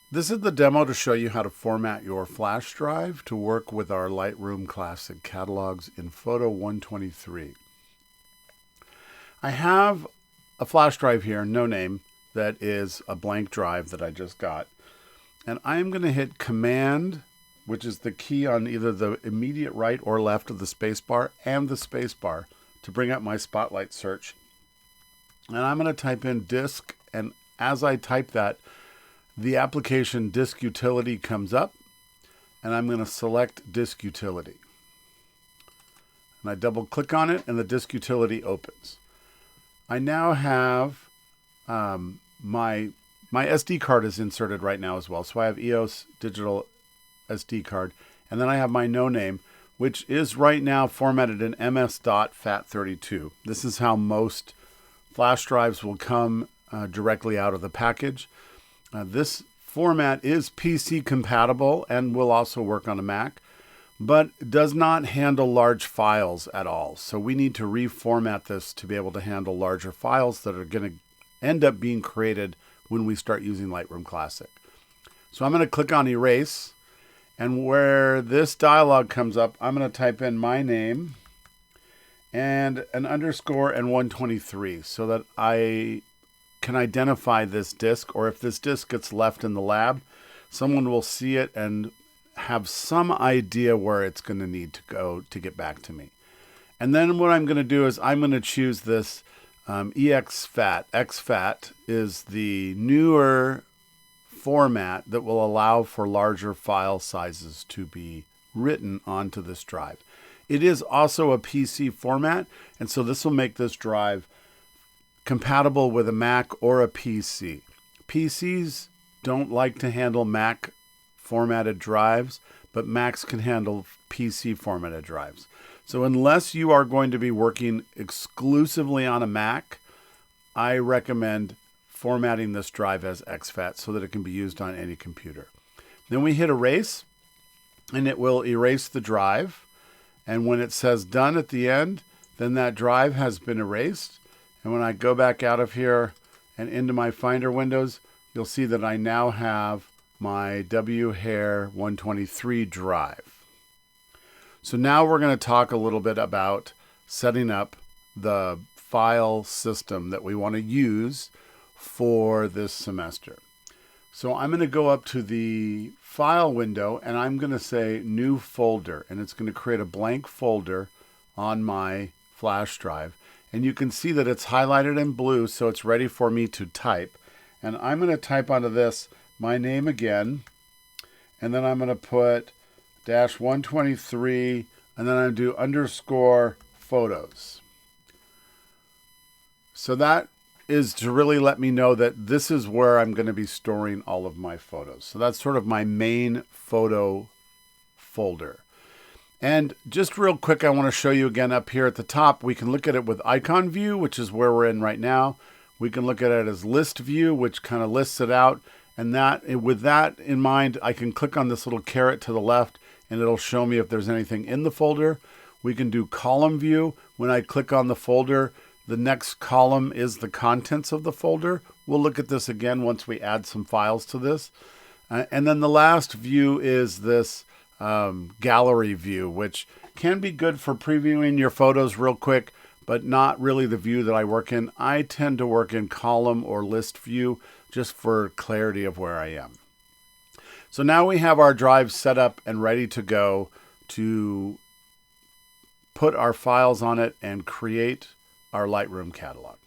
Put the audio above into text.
This is the demo to show you how to format your flash drive to work with our Lightroom Classic catalogs in Photo 123. I have a flash drive here, no name, that is a blank drive that I just got. And I'm going to hit Command, which is the key on either the immediate right or left of the spacebar, and the spacebar to bring up my Spotlight search. And I'm going to type in disk, and as I type that, the application Disk Utility comes up, and I'm going to select Disk Utility. And I double click on it, and the Disk Utility opens. I now have my SD card is inserted right now as well. So I have EOS Digital SD card, and then I have my no name, which is right now formatted in MS.FAT32. This is how most flash drives will come directly out of the package. This format is PC compatible and will also work on a Mac, but does not handle large files at all. So we need to reformat this to be able to handle larger files that are going to end up being created when we start using Lightroom Classic. So I'm going to click on Erase, and where this dialog comes up, I'm going to type in my name and an underscore and 123 so that I can identify this disk, or if this disk gets left in the lab, someone will see it and have some idea where it's going to need to go to get back to me. And then what I'm going to do is I'm going to choose this exFAT. exFAT is the newer format that will allow for larger file sizes to be written onto this drive. It is also a PC format, and so this will make this drive compatible with a Mac or a PC. PCs don't like to handle Mac formatted drives, but Macs can handle PC formatted drives. So unless you are going to be working exclusively on a Mac, I recommend formatting this drive as exFAT so that it can be used on any computer. Then we hit Erase, and it will erase the drive. And when it says done at the end, then that drive has been erased. And when I go back out of here and into my Finder windows, you'll see that I now have my WHAIR 123 drive. So now we're going to talk a little bit about setting up the file system that we want to use for this semester. So I'm going to go up to the File window, and I'm going to say New Folder, and it's going to create a blank folder on my flash drive. And you can see that it's highlighted in blue, so it's ready for me to type. And I'm going to type onto this my name again, and then I'm going to put -123, and then I'm going to do underscore photos. So that is to really let me know that this is where I'm going to be storing all of my photos. So that's sort of my main photo folder. And just real quick, I want to show you again up here at the top, we can look at it with icon view, which is where we're in right now. We can look at it as list view, which kind of lists it out. And that, with that in mind, I can click on this little caret to the left, and it'll show me if there's anything in the folder. We can do column view. When I click on the folder, the next column is the contents of the folder. We'll look at this again once we add some files to this. And then the last view is this gallery view, which can be good for previewing your photos real quick, but not really the view that I work in. I tend to work in column or list view just for clarity of where I am. So now we have our drive set up and ready to go to put our files on it and create our Lightroom catalog.